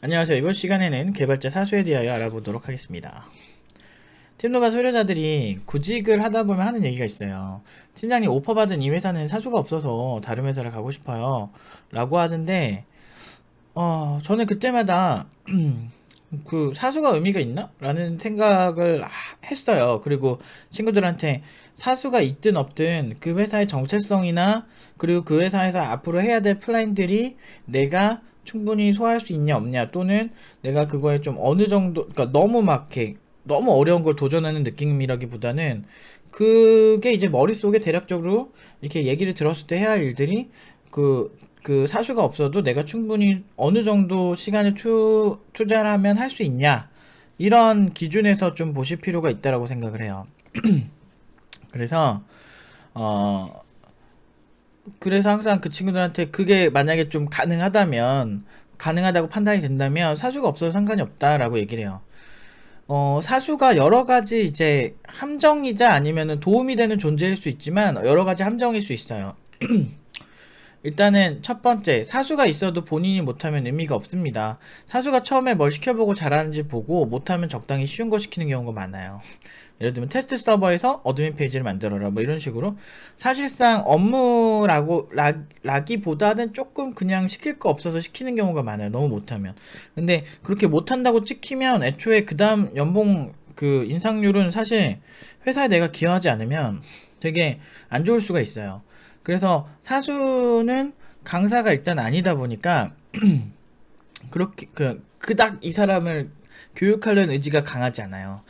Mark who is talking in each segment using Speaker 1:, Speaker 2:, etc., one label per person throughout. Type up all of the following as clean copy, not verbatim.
Speaker 1: 안녕하세요. 이번 시간에는 개발자 사수에 대하여 알아보도록 하겠습니다. 팀노바 소유자들이 구직을 하다 보면 하는 얘기가 있어요. 팀장님 오퍼 받은 이 회사는 사수가 없어서 다른 회사를 가고 싶어요. 라고 하는데, 저는 그때마다 그 사수가 의미가 있나? 라는 생각을 했어요. 그리고 친구들한테 사수가 있든 없든 그 회사의 정체성이나 그리고 그 회사에서 앞으로 해야 될 플랜들이 내가 충분히 소화할 수 있냐 없냐, 또는 내가 그거에 좀 어느 정도, 그러니까 너무 막 이렇게 너무 어려운 걸 도전하는 느낌이라기보다는 그게 이제 머릿속에 대략적으로 이렇게 얘기를 들었을 때 해야 할 일들이 그 사수가 없어도 내가 충분히 어느 정도 시간을 투자를 하면 할 수 있냐, 이런 기준에서 좀 보실 필요가 있다라고 생각을 해요. 그래서 어 그래서 항상 그 친구들한테 그게 만약에 좀 가능하다고 판단이 된다면 사수가 없어도 상관이 없다라고 얘기를 해요. 사수가 여러 가지 이제 함정이자 아니면은 도움이 되는 존재일 수 있지만 여러 가지 함정일 수 있어요. 일단은 첫 번째, 사수가 있어도 본인이 못하면 의미가 없습니다. 사수가 처음에 뭘 시켜보고 잘하는지 보고 못하면 적당히 쉬운 거 시키는 경우가 많아요. 예를 들면 테스트 서버에서 어드민 페이지를 만들어라, 뭐 이런 식으로 사실상 업무라고 라기보다는 조금 그냥 시킬 거 없어서 시키는 경우가 많아요. 너무 못하면. 근데 그렇게 못한다고 찍히면 애초에 그 다음 연봉 그 인상률은 사실 회사에 내가 기여하지 않으면 되게 안 좋을 수가 있어요. 그래서 사수는 강사가 일단 아니다 보니까 그렇게 그닥 이 사람을 교육하려는 의지가 강하지 않아요.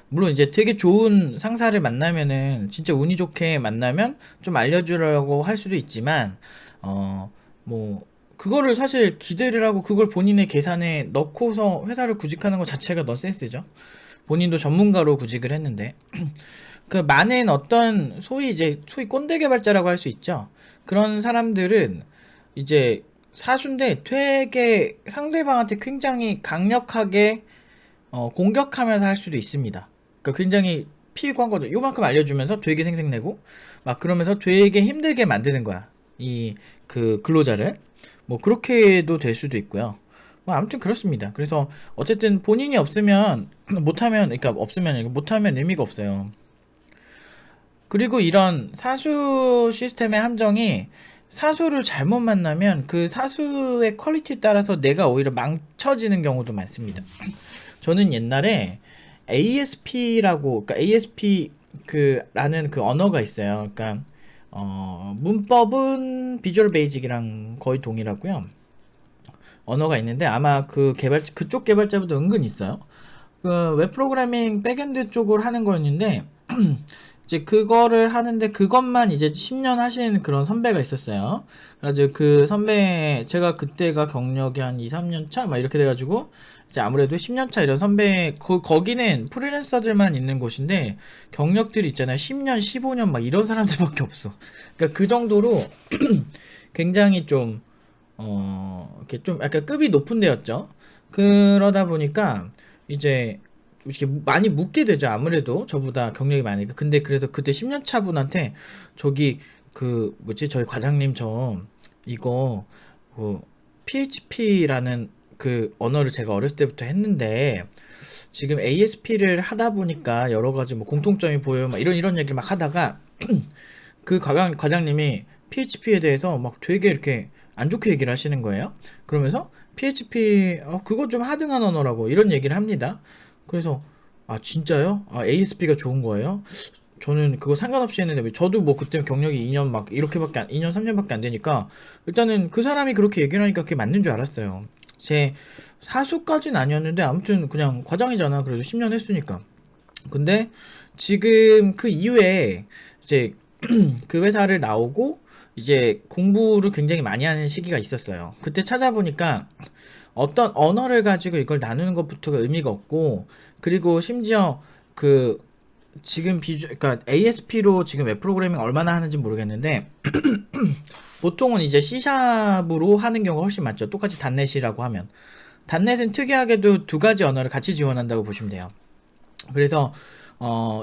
Speaker 1: 물론 이제 되게 좋은 상사를 만나면은 진짜 운이 좋게 만나면 좀 알려주려고 할 수도 있지만, 뭐 그거를 사실 기대를 하고 그걸 본인의 계산에 넣고서 회사를 구직하는 것 자체가 넌센스죠. 본인도 전문가로 구직을 했는데 그 많은 어떤 소위 꼰대 개발자라고 할 수 있죠. 그런 사람들은 이제 사수인데 되게 상대방한테 굉장히 강력하게 공격하면서 할 수도 있습니다. 그러니까 굉장히 피광거도 요만큼 알려주면서 되게 생색내고 막 그러면서 되게 힘들게 만드는 거야. 이 그 근로자를. 뭐 그렇게도 될 수도 있고요. 뭐 아무튼 그렇습니다. 그래서 어쨌든 본인이 없으면 못하면, 그러니까 없으면 아니고 못하면 의미가 없어요. 그리고 이런 사수 시스템의 함정이, 사수를 잘못 만나면 그 사수의 퀄리티에 따라서 내가 오히려 망쳐지는 경우도 많습니다. 저는 옛날에 ASP라고, 그러니까 ASP 라는 그 언어가 있어요. 그러니까 문법은 비주얼 베이직이랑 거의 동일하고요. 언어가 있는데 아마 그쪽 개발자분도 은근 있어요. 그 웹 프로그래밍 백엔드 쪽으로 하는 거였는데 이제 그거를 하는데 그것만 이제 10년 하신 그런 선배가 있었어요. 그래가지고 그 선배, 제가 그때가 경력이 한 2, 3년 차 막 이렇게 돼가지고 이제 아무래도 10년 차 이런 선배, 거기는 프리랜서들만 있는 곳인데 경력들이 있잖아요. 10년, 15년 막 이런 사람들밖에 없어. 그러니까 그 정도로 굉장히 좀 이렇게 좀 약간 급이 높은 데였죠. 그러다 보니까 이제 이렇게 많이 묻게 되죠. 아무래도 저보다 경력이 많으니까. 근데 그래서 그때 10년 차 분한테 저기 그 뭐지, 저희 과장님 저 이거 그 PHP라는 그 언어를 제가 어렸을 때부터 했는데 지금 ASP를 하다 보니까 여러 가지 뭐 공통점이 보여요. 막 이런 얘기를 막 하다가 그 과장님이 PHP에 대해서 막 되게 이렇게 안 좋게 얘기를 하시는 거예요. 그러면서 PHP 그거 좀 하등한 언어라고 이런 얘기를 합니다. 그래서 아 진짜요? ASP가 좋은 거예요? 저는 그거 상관없이 했는데 저도 뭐 그때 경력이 2년 막 이렇게밖에 2년 3년밖에 안 되니까 일단은 그 사람이 그렇게 얘기를 하니까 그게 맞는 줄 알았어요. 제 사수까지는 아니었는데 아무튼 그냥 과장이잖아. 그래도 10년 했으니까. 근데 지금 그 이후에 이제 그 회사를 나오고 이제 공부를 굉장히 많이 하는 시기가 있었어요. 그때 찾아보니까 어떤 언어를 가지고 이걸 나누는 것부터가 의미가 없고, 그리고 심지어 그 지금 그러니까 ASP로 지금 웹 프로그래밍 얼마나 하는지 모르겠는데 보통은 이제 C샵으로 하는 경우가 훨씬 많죠. 똑같이 단넷이라고 하면. 단넷은 특이하게도 두 가지 언어를 같이 지원한다고 보시면 돼요. 그래서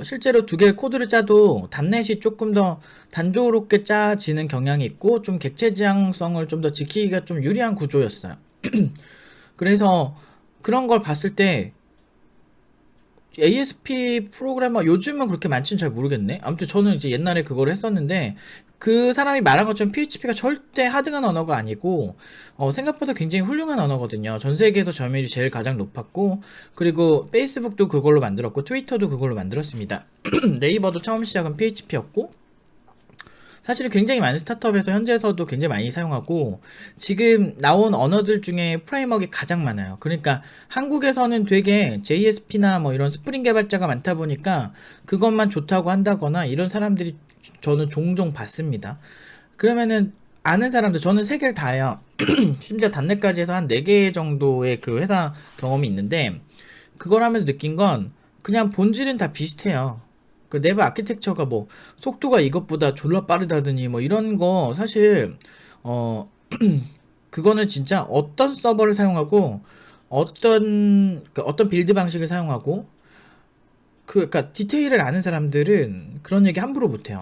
Speaker 1: 실제로 두 개의 코드를 짜도 단넷이 조금 더 단조롭게 짜지는 경향이 있고 좀 객체 지향성을 좀 더 지키기가 좀 유리한 구조였어요. 그래서 그런 걸 봤을 때 ASP 프로그래머 요즘은 그렇게 많지는 잘 모르겠네. 아무튼 저는 이제 옛날에 그걸 했었는데 그 사람이 말한 것처럼 PHP가 절대 하등한 언어가 아니고 생각보다 굉장히 훌륭한 언어거든요. 전 세계에서 점유율이 제일 가장 높았고, 그리고 페이스북도 그걸로 만들었고 트위터도 그걸로 만들었습니다. 네이버도 처음 시작은 PHP였고, 사실은 굉장히 많은 스타트업에서 현재에서도 굉장히 많이 사용하고, 지금 나온 언어들 중에 프레임워크가 가장 많아요. 그러니까 한국에서는 되게 JSP나 뭐 이런 스프링 개발자가 많다 보니까 그것만 좋다고 한다거나 이런 사람들이 저는 종종 봤습니다. 그러면은 아는 사람들, 저는 세 개를 다 해요. 심지어 단넷까지 해서 한 4개 정도의 그 회사 경험이 있는데, 그걸 하면서 느낀 건 그냥 본질은 다 비슷해요. 그 내부 아키텍처가 뭐 속도가 이것보다 졸라 빠르다더니 뭐 이런 거 사실 어 그거는 진짜 어떤 서버를 사용하고 어떤 빌드 방식을 사용하고 그러니까 디테일을 아는 사람들은 그런 얘기 함부로 못해요.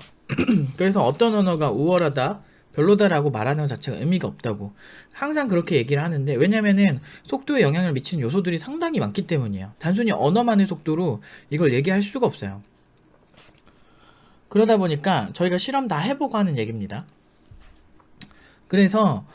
Speaker 1: 그래서 어떤 언어가 우월하다, 별로다라고 말하는 것 자체가 의미가 없다고 항상 그렇게 얘기를 하는데, 왜냐면은 속도에 영향을 미치는 요소들이 상당히 많기 때문이에요. 단순히 언어만의 속도로 이걸 얘기할 수가 없어요. 그러다 보니까 저희가 실험 다 해보고 하는 얘기입니다. 그래서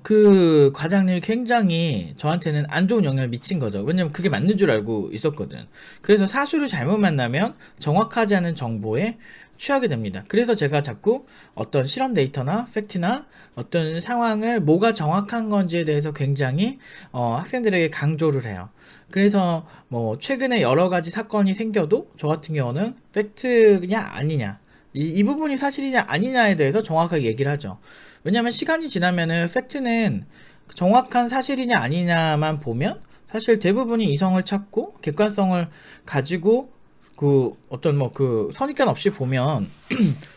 Speaker 1: 그 과장님이 굉장히 저한테는 안 좋은 영향을 미친 거죠. 왜냐면 그게 맞는 줄 알고 있었거든. 그래서 사수를 잘못 만나면 정확하지 않은 정보에 취하게 됩니다. 그래서 제가 자꾸 어떤 실험 데이터나 팩트나 어떤 상황을 뭐가 정확한 건지에 대해서 굉장히 학생들에게 강조를 해요. 그래서 뭐 최근에 여러 가지 사건이 생겨도 저 같은 경우는 팩트냐 아니냐, 이 부분이 사실이냐 아니냐에 대해서 정확하게 얘기를 하죠. 왜냐면 시간이 지나면은 팩트는 정확한 사실이냐 아니냐만 보면 사실 대부분이 이성을 찾고 객관성을 가지고 그 어떤 뭐 그 선입견 없이 보면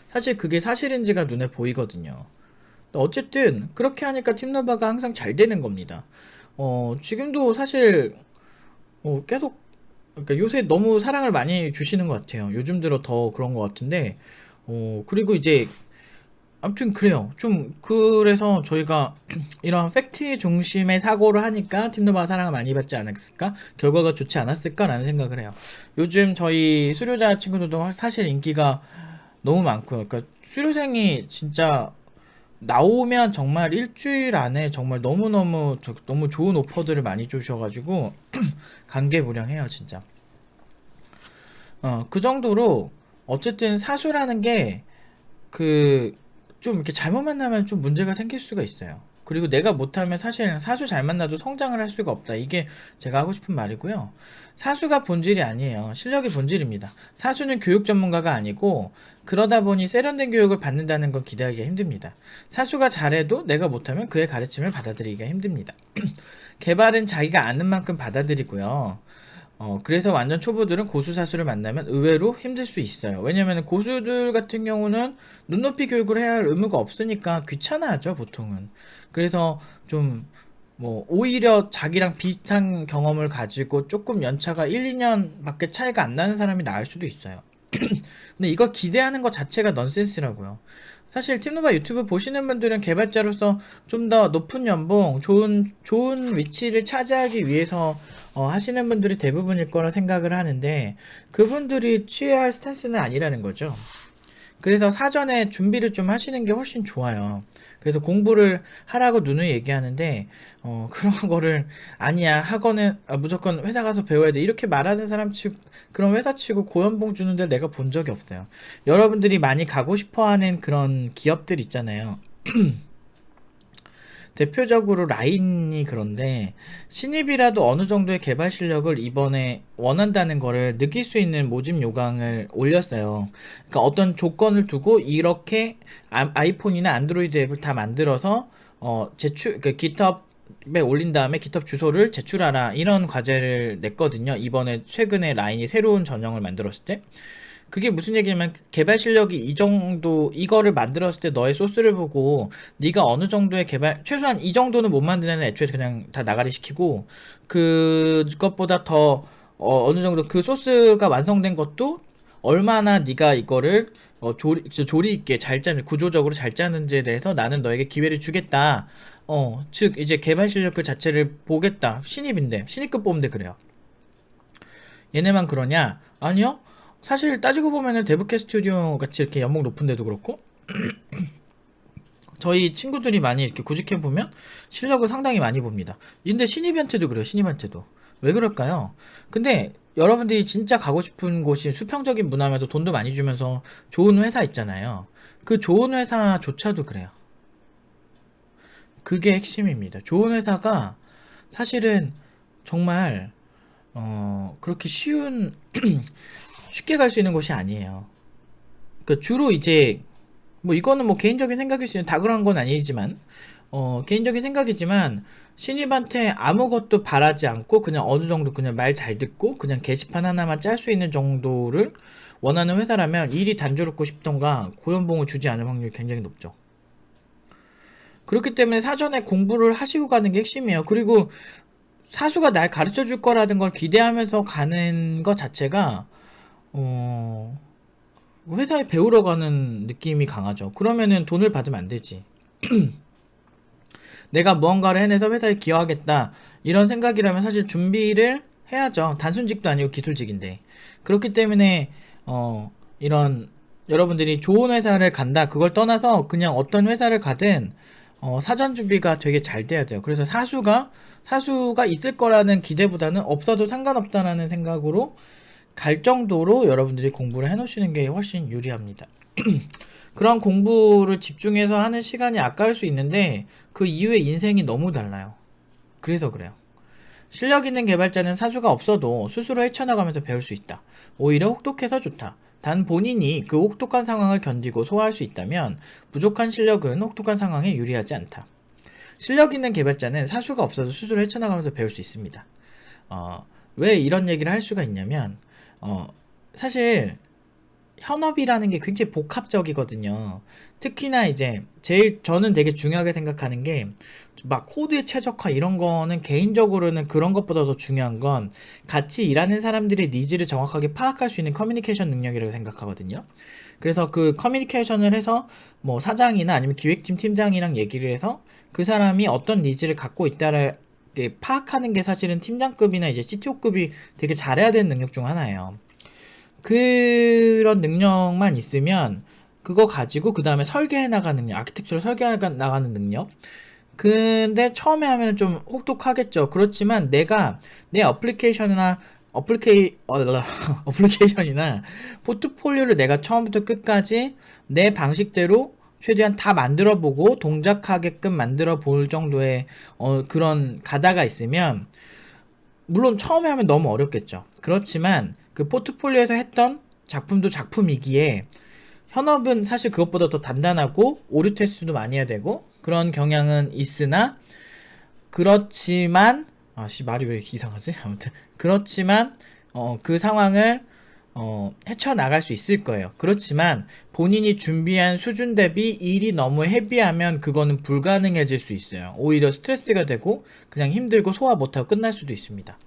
Speaker 1: 사실 그게 사실인지가 눈에 보이거든요. 어쨌든 그렇게 하니까 팀노바가 항상 잘 되는 겁니다. 지금도 사실 계속, 그러니까 요새 너무 사랑을 많이 주시는 것 같아요. 요즘 들어 더 그런 것 같은데, 그리고 이제 아무튼 그래요. 좀 그래서 저희가 이런 팩트 중심의 사고를 하니까 팀노바 사랑을 많이 받지 않았을까? 결과가 좋지 않았을까라는 생각을 해요. 요즘 저희 수료자 친구들도 사실 인기가 너무 많고요. 그러니까 수료생이 진짜 나오면 정말 일주일 안에 정말 너무 좋은 오퍼들을 많이 주셔가지고 감개무량해요, 진짜. 그 정도로 어쨌든 사수라는 게 그 좀 이렇게 잘못 만나면 좀 문제가 생길 수가 있어요. 그리고 내가 못하면 사실 사수 잘 만나도 성장을 할 수가 없다. 이게 제가 하고 싶은 말이고요. 사수가 본질이 아니에요. 실력이 본질입니다. 사수는 교육 전문가가 아니고, 그러다 보니 세련된 교육을 받는다는 건 기대하기가 힘듭니다. 사수가 잘해도 내가 못하면 그의 가르침을 받아들이기가 힘듭니다. 개발은 자기가 아는 만큼 받아들이고요. 그래서 완전 초보들은 고수 사수를 만나면 의외로 힘들 수 있어요. 왜냐면 고수들 같은 경우는 눈높이 교육을 해야 할 의무가 없으니까 귀찮아하죠, 보통은. 그래서 좀, 뭐, 오히려 자기랑 비슷한 경험을 가지고 조금 연차가 1, 2년 밖에 차이가 안 나는 사람이 나을 수도 있어요. 근데 이걸 기대하는 것 자체가 넌센스라고요. 사실 팀노바 유튜브 보시는 분들은 개발자로서 좀 더 높은 연봉, 좋은 위치를 차지하기 위해서 하시는 분들이 대부분일 거라 생각을 하는데, 그분들이 취해야 할 스탠스는 아니라는 거죠. 그래서 사전에 준비를 좀 하시는 게 훨씬 좋아요. 그래서 공부를 하라고 누누이 얘기하는데, 그런 거를 아니야, 학원은 무조건 회사 가서 배워야 돼, 이렇게 말하는 사람 치고, 그런 회사 치고 고연봉 주는데 내가 본 적이 없어요. 여러분들이 많이 가고 싶어 하는 그런 기업들 있잖아요. 대표적으로 라인이 그런데, 신입이라도 어느 정도의 개발 실력을 이번에 원한다는 거를 느낄 수 있는 모집 요강을 올렸어요. 그러니까 어떤 조건을 두고 이렇게 아이폰이나 안드로이드 앱을 다 만들어서 그러니까 깃허브에 올린 다음에 깃허브 주소를 제출하라, 이런 과제를 냈거든요. 이번에 최근에 라인이 새로운 전형을 만들었을 때. 그게 무슨 얘기냐면, 개발 실력이 이 정도, 이거를 만들었을 때 너의 소스를 보고 네가 어느 정도의 개발, 최소한 이 정도는 못 만드는 애는 애초에 그냥 다 나가리 시키고, 그것보다 더 어느 정도 그 소스가 완성된 것도 얼마나 네가 이거를 조리 있게 잘 짜는, 구조적으로 잘 짜는지에 대해서 나는 너에게 기회를 주겠다, 즉 이제 개발 실력 그 자체를 보겠다. 신입인데 신입급 뽑는데 그래요. 얘네만 그러냐? 아니요. 사실 따지고 보면은 데브캐 스튜디오 같이 이렇게 연봉 높은데도 그렇고 저희 친구들이 많이 이렇게 구직해 보면 실력을 상당히 많이 봅니다. 근데 신입한테도 그래요. 신입한테도 왜 그럴까요? 근데 여러분들이 진짜 가고 싶은 곳이 수평적인 문화면서 돈도 많이 주면서 좋은 회사 있잖아요. 그 좋은 회사조차도 그래요. 그게 핵심입니다. 좋은 회사가 사실은 정말 그렇게 쉽게 갈 수 있는 곳이 아니에요. 그 주로 이제 뭐 이거는 뭐 개인적인 생각일 수 있는 다 그런 건 아니지만 개인적인 생각이지만 신입한테 아무것도 바라지 않고 그냥 어느 정도 그냥 말 잘 듣고 그냥 게시판 하나만 짤 수 있는 정도를 원하는 회사라면 일이 단조롭고 싶던가 고연봉을 주지 않을 확률이 굉장히 높죠. 그렇기 때문에 사전에 공부를 하시고 가는 게 핵심이에요. 그리고 사수가 날 가르쳐 줄 거라는 걸 기대하면서 가는 것 자체가 회사에 배우러 가는 느낌이 강하죠. 그러면은 돈을 받으면 안 되지. 내가 무언가를 해내서 회사에 기여하겠다 이런 생각이라면 사실 준비를 해야죠. 단순직도 아니고 기술직인데. 그렇기 때문에 이런 여러분들이 좋은 회사를 간다 그걸 떠나서 그냥 어떤 회사를 가든 사전 준비가 되게 잘 돼야 돼요. 그래서 사수가 있을 거라는 기대보다는 없어도 상관없다라는 생각으로 갈 정도로 여러분들이 공부를 해 놓으시는 게 훨씬 유리합니다. 그런 공부를 집중해서 하는 시간이 아까울 수 있는데 그 이후에 인생이 너무 달라요. 그래서 그래요. 실력 있는 개발자는 사수가 없어도 스스로 헤쳐나가면서 배울 수 있다. 오히려 혹독해서 좋다. 단 본인이 그 혹독한 상황을 견디고 소화할 수 있다면 부족한 실력은 혹독한 상황에 유리하지 않다. 실력 있는 개발자는 사수가 없어도 스스로 헤쳐나가면서 배울 수 있습니다. 왜 이런 얘기를 할 수가 있냐면 사실 현업이라는 게 굉장히 복합적이거든요. 특히나 이제 저는 되게 중요하게 생각하는 게 막 코드의 최적화 이런 거는 개인적으로는 그런 것보다 더 중요한 건 같이 일하는 사람들의 니즈를 정확하게 파악할 수 있는 커뮤니케이션 능력이라고 생각하거든요. 그래서 그 커뮤니케이션을 해서 뭐 사장이나 아니면 기획팀 팀장이랑 얘기를 해서 그 사람이 어떤 니즈를 갖고 있다를 파악하는 게 사실은 팀장급이나 이제 CTO급이 되게 잘해야 되는 능력 중 하나예요. 그런 능력만 있으면 그거 가지고 그 다음에 설계해 나가는 능력, 아키텍처를 설계해 나가는 능력. 근데 처음에 하면 좀 혹독하겠죠. 그렇지만 내가 내 어플리케이션이나 포트폴리오를 내가 처음부터 끝까지 내 방식대로 최대한 다 만들어 보고 동작하게끔 만들어 볼 정도의 그런 가다가 있으면 물론 처음에 하면 너무 어렵겠죠. 그렇지만 그 포트폴리오에서 했던 작품도 작품이기에 현업은 사실 그것보다 더 단단하고 오류 테스트도 많이 해야 되고 그런 경향은 있으나 그렇지만 말이 왜 이렇게 이상하지? 아무튼 그렇지만 그 상황을 헤쳐나갈 수 있을 거예요. 그렇지만 본인이 준비한 수준 대비 일이 너무 헤비하면 그거는 불가능해질 수 있어요. 오히려 스트레스가 되고 그냥 힘들고 소화 못하고 끝날 수도 있습니다.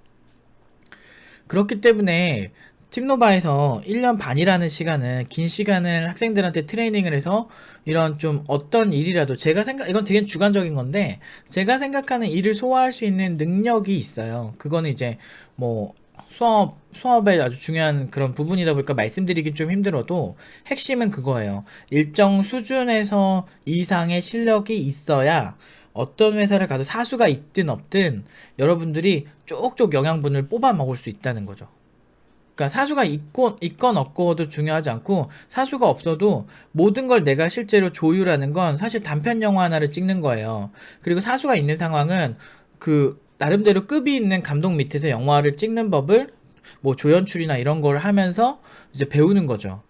Speaker 1: 그렇기 때문에 팀노바에서 1년 반이라는 시간은 긴 시간을 학생들한테 트레이닝을 해서 이런 좀 어떤 일이라도 이건 되게 주관적인 건데 제가 생각하는 일을 소화할 수 있는 능력이 있어요. 그거는 이제 뭐 수업의 아주 중요한 그런 부분이다 보니까 말씀드리기 좀 힘들어도 핵심은 그거예요. 일정 수준에서 이상의 실력이 있어야 어떤 회사를 가도 사수가 있든 없든 여러분들이 쪽쪽 영양분을 뽑아 먹을 수 있다는 거죠. 그러니까 사수가 있건 없고도 중요하지 않고 사수가 없어도 모든 걸 내가 실제로 조율하는 건 사실 단편 영화 하나를 찍는 거예요. 그리고 사수가 있는 상황은 그 나름대로 급이 있는 감독 밑에서 영화를 찍는 법을 뭐 조연출이나 이런 걸 하면서 이제 배우는 거죠.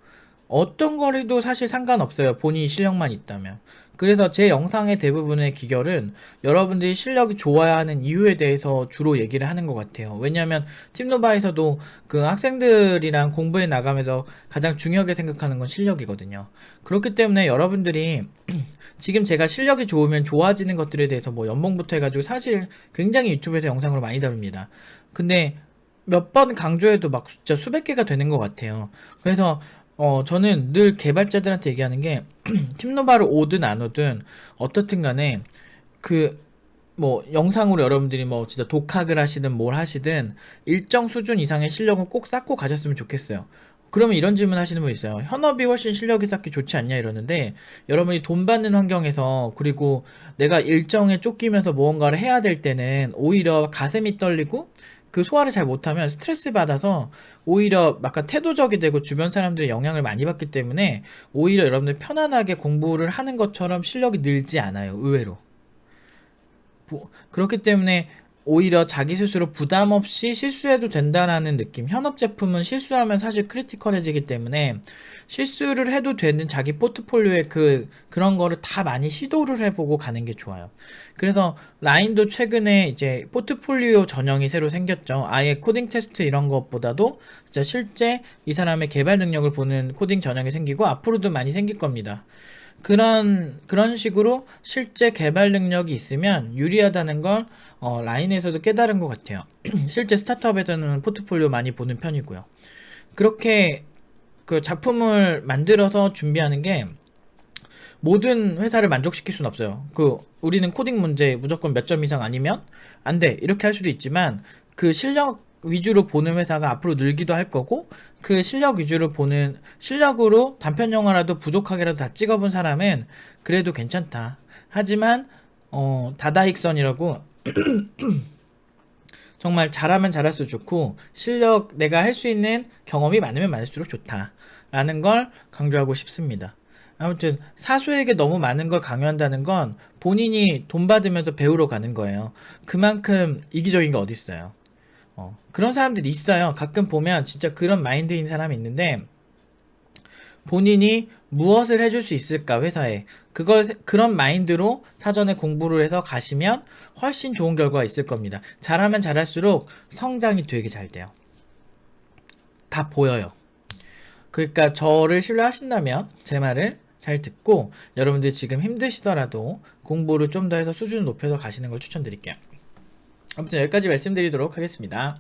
Speaker 1: 어떤 걸 해도 사실 상관없어요. 본인이 실력만 있다면. 그래서 제 영상의 대부분의 기결은 여러분들이 실력이 좋아야 하는 이유에 대해서 주로 얘기를 하는 것 같아요. 왜냐하면 팀노바에서도 그 학생들이랑 공부해 나가면서 가장 중요하게 생각하는 건 실력이거든요. 그렇기 때문에 여러분들이 지금 제가 실력이 좋으면 좋아지는 것들에 대해서 뭐 연봉부터 해가지고 사실 굉장히 유튜브에서 영상으로 많이 다룹니다. 근데 몇 번 강조해도 막 진짜 수백 개가 되는 것 같아요. 그래서 저는 늘 개발자들한테 얘기하는 게 팀노바를 오든 안 오든 어떻든 간에 뭐 영상으로 여러분들이 뭐 진짜 독학을 하시든 뭘 하시든 일정 수준 이상의 실력은 꼭 쌓고 가셨으면 좋겠어요. 그러면 이런 질문 하시는 분 있어요. 현업이 훨씬 실력이 쌓기 좋지 않냐 이러는데, 여러분이 돈 받는 환경에서, 그리고 내가 일정에 쫓기면서 무언가를 해야 될 때는 오히려 가슴이 떨리고 그 소화를 잘 못하면 스트레스 받아서 오히려 약간 태도적이 되고 주변 사람들의 영향을 많이 받기 때문에 오히려 여러분들 편안하게 공부를 하는 것처럼 실력이 늘지 않아요, 의외로. 그렇기 때문에 오히려 자기 스스로 부담 없이 실수해도 된다라는 느낌. 현업 제품은 실수하면 사실 크리티컬해지기 때문에 실수를 해도 되는 자기 포트폴리오에 그런 거를 다 많이 시도를 해보고 가는 게 좋아요. 그래서 라인도 최근에 이제 포트폴리오 전형이 새로 생겼죠. 아예 코딩 테스트 이런 것보다도 진짜 실제 이 사람의 개발 능력을 보는 코딩 전형이 생기고 앞으로도 많이 생길 겁니다. 그런 식으로 실제 개발 능력이 있으면 유리하다는 걸 라인에서도 깨달은 것 같아요. 실제 스타트업에서는 포트폴리오 많이 보는 편이고요. 그렇게 그 작품을 만들어서 준비하는 게 모든 회사를 만족시킬 수는 없어요. 우리는 코딩 문제 무조건 몇 점 이상 아니면 안 돼, 이렇게 할 수도 있지만 그 실력 위주로 보는 회사가 앞으로 늘기도 할 거고, 그 실력 위주로 보는, 실력으로 단편 영화라도 부족하게라도 다 찍어본 사람은 그래도 괜찮다. 하지만 다다익선이라고 정말 잘하면 잘할수록 좋고 실력, 내가 할 수 있는 경험이 많으면 많을수록 좋다라는 걸 강조하고 싶습니다. 아무튼 사수에게 너무 많은 걸 강요한다는 건 본인이 돈 받으면서 배우러 가는 거예요. 그만큼 이기적인 게 어디 있어요. 그런 사람들이 있어요. 가끔 보면 진짜 그런 마인드인 사람이 있는데, 본인이 무엇을 해줄 수 있을까 회사에, 그런 마인드로 사전에 공부를 해서 가시면 훨씬 좋은 결과가 있을 겁니다. 잘하면 잘할수록 성장이 되게 잘 돼요. 다 보여요. 그러니까 저를 신뢰하신다면 제 말을 잘 듣고, 여러분들 지금 힘드시더라도 공부를 좀 더 해서 수준을 높여서 가시는 걸 추천드릴게요. 아무튼 여기까지 말씀드리도록 하겠습니다.